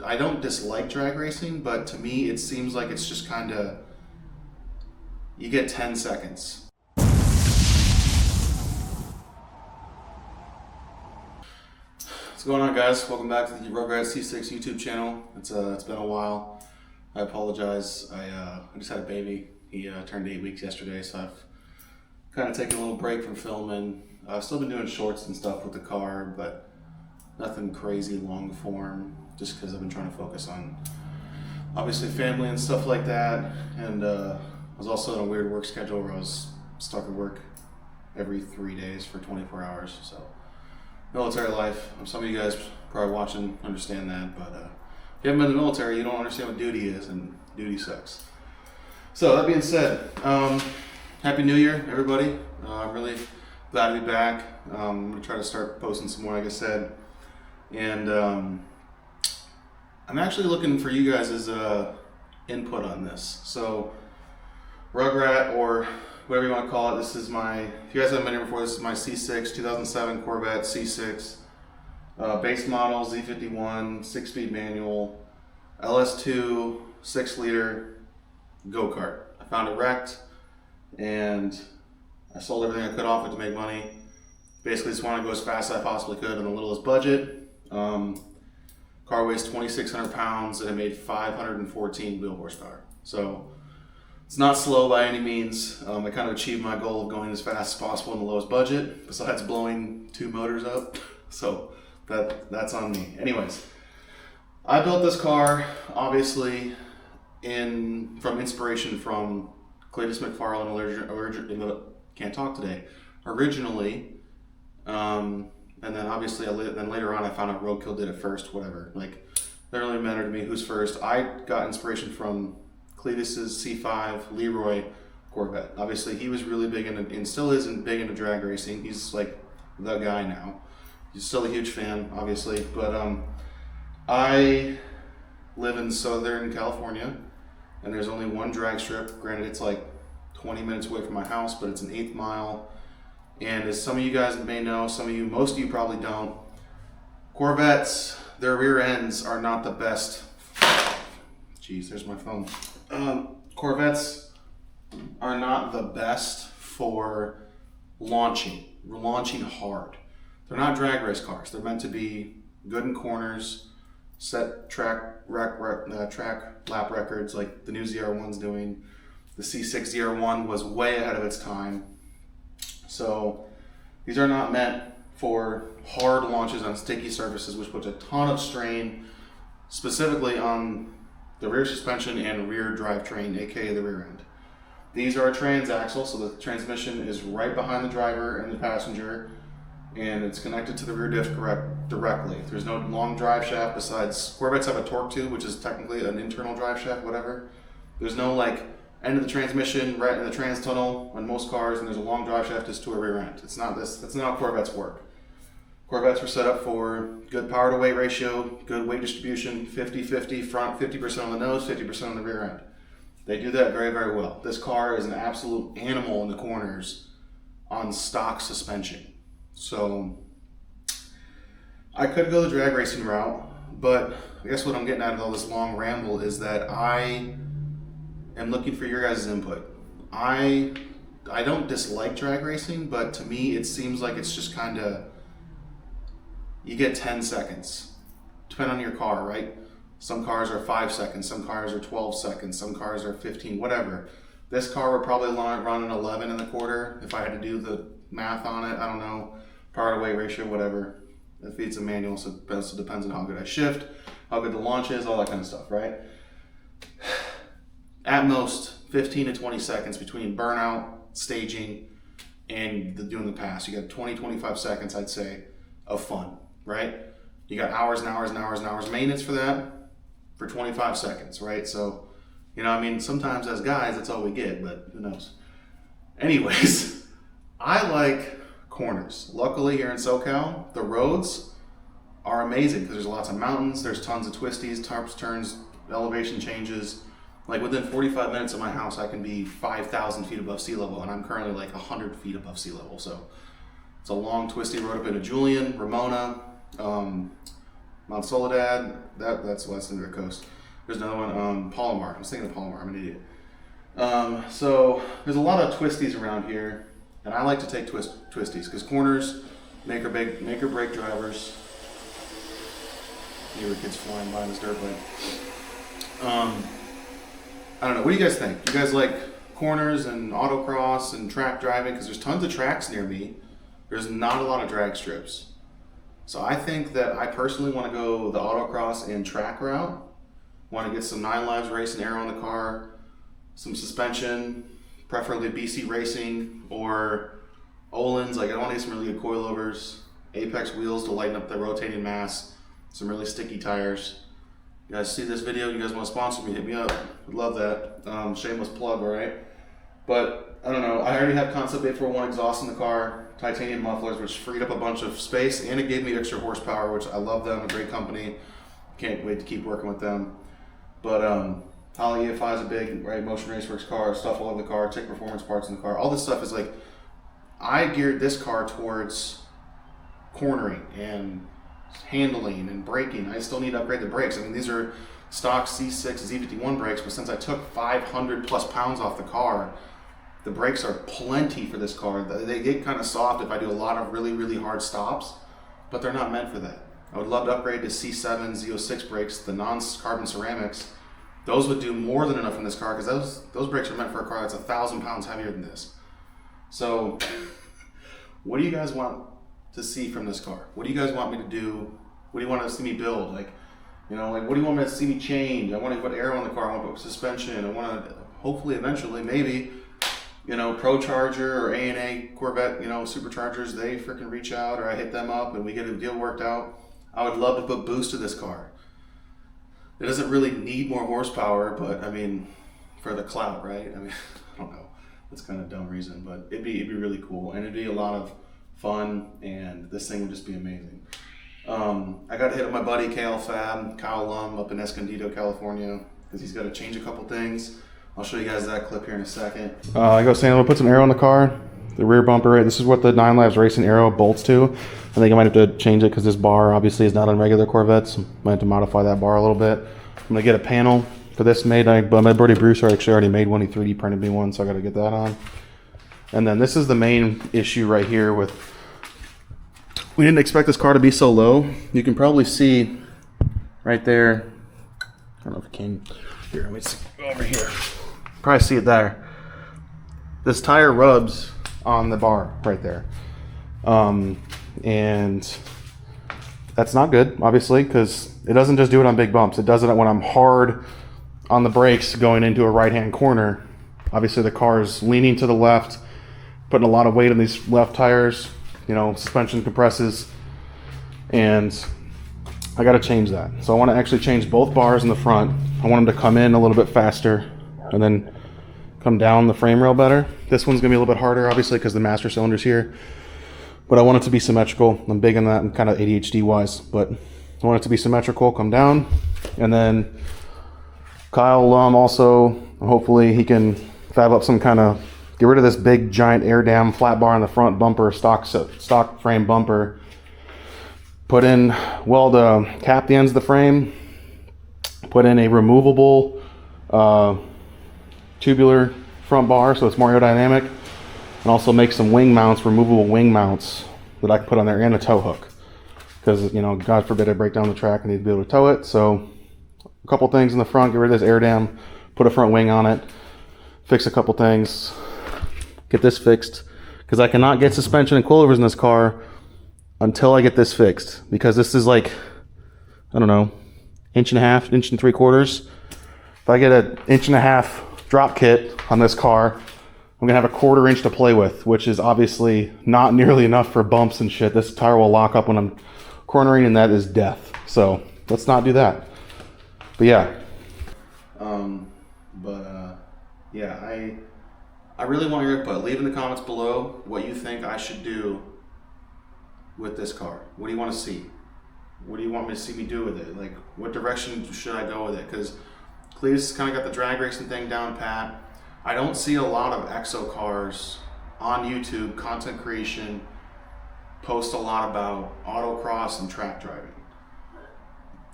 I don't dislike drag racing, but to me it seems like it's just kind of, you get 10 seconds. What's going on, guys? Welcome back to the Rugrats C6 YouTube channel. It's been a while. I apologize. I just had a baby. He turned 8 weeks yesterday, so I've kind of taken a little break from filming. I've still been doing shorts and stuff with the car, but nothing crazy long form, just because I've been trying to focus on obviously family and stuff like that. And I was also in a weird work schedule where I was stuck at work every 3 days for 24 hours. So military life. Some of you guys probably watching understand that, but if you haven't been in the military, you don't understand what duty is, and duty sucks. So that being said, Happy New Year, everybody. I'm really glad to be back. I'm going to try to start posting some more, like I said. And I'm actually looking for you guys' input on this. So Rugrat, or whatever you want to call it, this is my, if you guys haven't been here before, this is my C6 2007 Corvette C6 base model, Z51, 6-speed manual, LS2, 6-liter go-kart. I found it wrecked, and I sold everything I could off it to make money. Basically just wanted to go as fast as I possibly could on the littlest budget. Car weighs 2,600 pounds and it made 514 wheel horsepower. So it's not slow by any means. I kind of achieved my goal of going as fast as possible in the lowest budget, besides blowing 2 motors up. So that's on me. Anyways, I built this car obviously from inspiration from Cletus McFarlane originally. And then obviously then later on I found out Roadkill did it first, whatever. Like, it doesn't really matter to me who's first. I got inspiration from Cletus's C5 Leroy Corvette. Obviously he was really big into, and still is big into drag racing. He's like the guy now. He's still a huge fan, obviously. But I live in Southern California, and there's only one drag strip. Granted, it's like 20 minutes away from my house, but it's an 1/8 mile. And as some of you guys may know, most of you probably don't, Corvettes, their rear ends are not the best. Jeez, there's my phone. Corvettes are not the best for launching hard. They're not drag race cars. They're meant to be good in corners, set track lap records like the new ZR1's doing. The C6 ZR1 was way ahead of its time. So these are not meant for hard launches on sticky surfaces, which puts a ton of strain specifically on the rear suspension and rear drivetrain, aka the rear end. These are a transaxle, so the transmission is right behind the driver and the passenger, and it's connected to the rear diff directly. There's no long drive shaft besides, Corvettes have a torque tube, which is technically an internal drive shaft, whatever. There's no like end of the transmission right in the trans tunnel on most cars, and there's a long drive shaft just to a rear end. That's not how Corvettes work. Corvettes were set up for good power to weight ratio, good weight distribution, 50-50 front, 50% on the nose, 50% on the rear end. They do that very, very well. This car is an absolute animal in the corners on stock suspension. So I could go the drag racing route, but I guess what I'm getting out of all this long ramble is that I am looking for your guys' input. I don't dislike drag racing, but to me it seems like it's just kind of, you get 10 seconds, depending on your car, right? Some cars are 5 seconds, some cars are 12 seconds, some cars are 15, whatever. This car would probably run an 11.25 if I had to do the math on it. I don't know, power to weight ratio, whatever. If it's a manual, so it also depends on how good I shift, how good the launch is, all that kind of stuff, right? At most 15 to 20 seconds between burnout, staging, and doing the pass. You got 20-25 seconds, I'd say, of fun, right? You got hours and hours and hours and hours of maintenance for that for 25 seconds, right? So, you know, I mean, sometimes as guys, that's all we get, but who knows? Anyways, I like corners. Luckily here in SoCal, the roads are amazing because there's lots of mountains, there's tons of twisties, turns, elevation changes. Like within 45 minutes of my house, I can be 5,000 feet above sea level, and I'm currently like 100 feet above sea level. So it's a long, twisty road up into Julian, Ramona, Mount Soledad, that's west end of the coast. There's another one, Palomar. I was thinking of Palomar, I'm an idiot. So there's a lot of twisties around here, and I like to take twisties because corners make or break drivers. Here, kids flying by on this dirt bike. I don't know. What do you guys think? Do you guys like corners and autocross and track driving? Because there's tons of tracks near me. There's not a lot of drag strips. So I think that I personally want to go the autocross and track route. Want to get some 9 Lives racing air on the car, some suspension, preferably BC Racing or Olin's. Like I want to get some really good coilovers, Apex wheels to lighten up the rotating mass, some really sticky tires. You guys see this video? You guys want to sponsor me? Hit me up. Would love that. Shameless plug, all right? But I don't know. I already have Concept 841 exhaust in the car, titanium mufflers, which freed up a bunch of space, and it gave me extra horsepower, which I love them. A great company. Can't wait to keep working with them. But Holly EFI is a big Motion Raceworks car, stuff all over the car, Tick Performance parts in the car. All this stuff is like, I geared this car towards cornering and handling and braking. I still need to upgrade the brakes. I mean, these are stock C6 Z51 brakes, but since I took 500 plus pounds off the car, the brakes are plenty for this car. They get kind of soft if I do a lot of really, really hard stops, but they're not meant for that. I would love to upgrade to C7 Z06 brakes, the non-carbon ceramics. Those would do more than enough in this car because those brakes are meant for a car that's 1,000 pounds heavier than this. So what do you guys want to see from this car? What do you guys want me to do? What do you want to see me build? Like, you know, like what do you want me to see me change? I want to put air on the car. I want to put suspension. I want to hopefully eventually maybe, you know, Pro Charger or A&A Corvette, you know, superchargers, they freaking reach out or I hit them up and we get a deal worked out. I would love to put boost to this car. It doesn't really need more horsepower, but I mean, for the clout, right? I mean, I don't know. That's kind of a dumb reason, but it'd be really cool and it'd be a lot of fun and this thing would just be amazing. I got to hit up my buddy Kyle Fab, Kyle Lum up in Escondido, California, because he's got to change a couple things. I'll show you guys that clip here in a second. I go saying I'm gonna put some aero on the car, the rear bumper. Right, this is what the 9 Lives Racing aero bolts to. I think I might have to change it because this bar obviously is not on regular Corvettes. Might have to modify that bar a little bit. I'm gonna get a panel for this made. But my buddy Bruce actually already made one. He 3D printed me one, so I got to get that on. And then this is the main issue right here with. We didn't expect this car to be so low. You can probably see right there. I don't know if it can. Here, let me see over here. Probably see it there. This tire rubs on the bar right there. And that's not good, obviously, because it doesn't just do it on big bumps. It does it when I'm hard on the brakes going into a right-hand corner. Obviously, the car is leaning to the left, putting a lot of weight on these left tires. You know, suspension compresses, and I got to change that. So I want to actually change both bars in the front. I want them to come in a little bit faster and then come down the frame rail better. This one's gonna be a little bit harder, obviously, because the master cylinder's here, but I want it to be symmetrical. I'm big on that. I'm kind of ADHD wise, but I want it to be symmetrical, come down. And then Kyle Lum also, hopefully he can fab up some kind of, get rid of this big giant air dam flat bar on the front bumper, stock frame bumper. Put in, weld cap the ends of the frame. Put in a removable tubular front bar, so it's more aerodynamic. And also make some wing mounts, removable wing mounts that I can put on there, and a tow hook. Because, you know, God forbid I break down the track, I need to be able to tow it. So a couple things in the front, get rid of this air dam, put a front wing on it, fix a couple things. Get this fixed, because I cannot get suspension and coilovers in this car until I get this fixed, because this is like, I don't know, 1.5 inches, 1 3/4 inches. If I get an 1.5 inch drop kit on this car, I'm gonna have a 1/4 inch to play with, which is obviously not nearly enough for bumps and shit. This tire will lock up when I'm cornering, and that is death. So let's not do that. But yeah. Yeah, I really want your input. Leave in the comments below what you think I should do with this car. What do you want to see? What do you want me to see me do with it? Like, what direction should I go with it? Because Cletus kind of got the drag racing thing down pat. I don't see a lot of exo cars on YouTube, content creation, post a lot about autocross and track driving.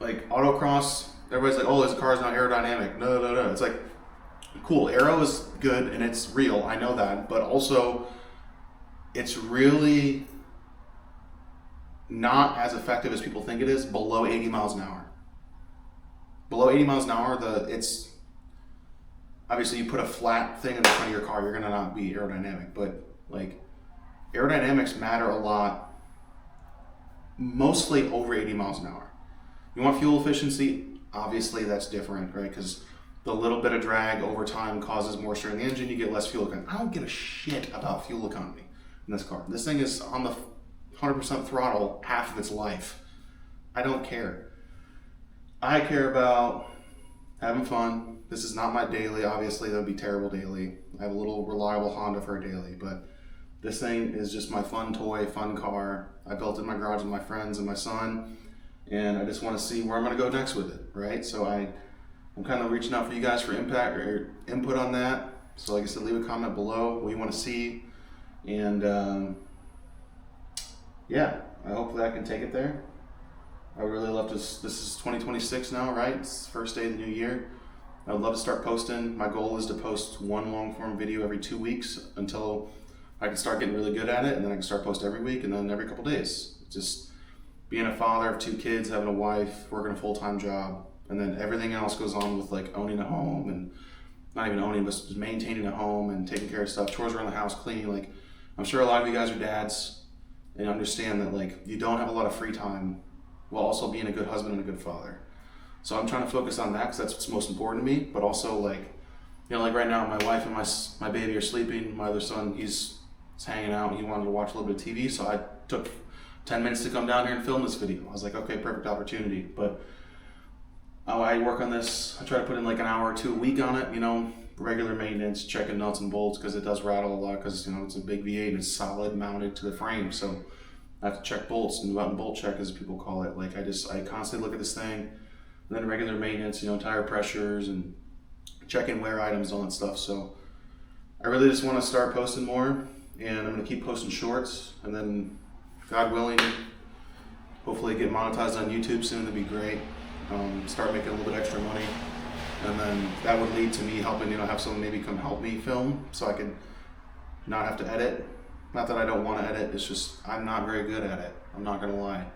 like autocross, everybody's like, oh, this car's not aerodynamic. No. It's like, cool, aero is good and it's real, I know that, but also it's really not as effective as people think it is below 80 miles an hour. Below 80 miles an hour, it's obviously you put a flat thing in the front of your car, you're gonna not be aerodynamic, but like aerodynamics matter a lot, mostly over 80 miles an hour. You want fuel efficiency? Obviously that's different, right? Because the little bit of drag over time causes moisture in the engine, you get less fuel economy. I don't give a shit about fuel economy in this car. This thing is on the 100% throttle half of its life. I don't care. I care about having fun. This is not my daily. Obviously, that would be terrible daily. I have a little reliable Honda for a daily, but this thing is just my fun toy, fun car. I built it in my garage with my friends and my son, and I just want to see where I'm going to go next with it, right? So I'm kind of reaching out for you guys for impact or input on that. So like I said, leave a comment below what you want to see, and yeah, I hope that I can take it there. I would really love to. This is 2026 now, right? It's the first day of the new year. I would love to start posting. My goal is to post one long form video every 2 weeks until I can start getting really good at it, and then I can start post every week and then every couple days. Just being a father of 2 kids, having a wife, working a full-time job, and then everything else goes on with like owning a home, and not even owning, but just maintaining a home and taking care of stuff, chores around the house, cleaning. Like, I'm sure a lot of you guys are dads and understand that like you don't have a lot of free time while also being a good husband and a good father. So I'm trying to focus on that because that's what's most important to me, but also like, you know, like right now my wife and my baby are sleeping. My other son, he's hanging out and he wanted to watch a little bit of TV, so I took 10 minutes to come down here and film this video. I was like, okay, perfect opportunity. But I work on this, I try to put in like an hour or 2 a week on it, you know, regular maintenance, checking nuts and bolts because it does rattle a lot because, you know, it's a big V8 and it's solid mounted to the frame. So I have to check bolts and button bolt check, as people call it. Like I constantly look at this thing, and then regular maintenance, you know, tire pressures and checking wear items, all that stuff. So I really just want to start posting more, and I'm going to keep posting shorts, and then God willing, hopefully get monetized on YouTube soon. That'd be great. Start making a little bit extra money, and then that would lead to me helping, you know, have someone maybe come help me film so I can not have to edit. Not that I don't want to edit, it's just I'm not very good at it. I'm not going to lie.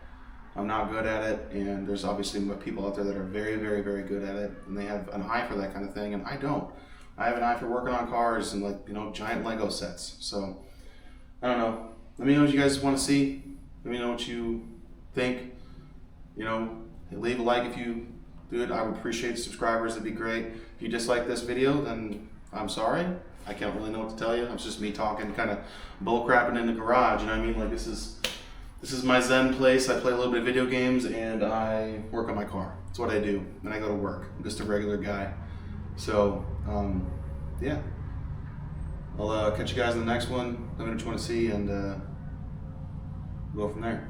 I'm not good at it, and there's obviously people out there that are very, very, very good at it, and they have an eye for that kind of thing, and I don't. I have an eye for working on cars and, like, you know, giant Lego sets. So I don't know. Let me know what you guys want to see. Let me know what you think. You know, leave a like if you do it. I would appreciate subscribers. It'd be great. If you dislike this video, then I'm sorry. I can't really know what to tell you. It's just me talking, kind of bull crapping in the garage. You know what I mean? Like, this is my zen place. I play a little bit of video games and I work on my car. That's what I do. And I go to work. I'm just a regular guy. So, yeah. I'll catch you guys in the next one. Let me know what you want to see, and go from there.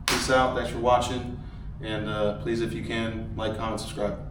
Peace out. Thanks for watching. And please, if you can, like, comment, subscribe.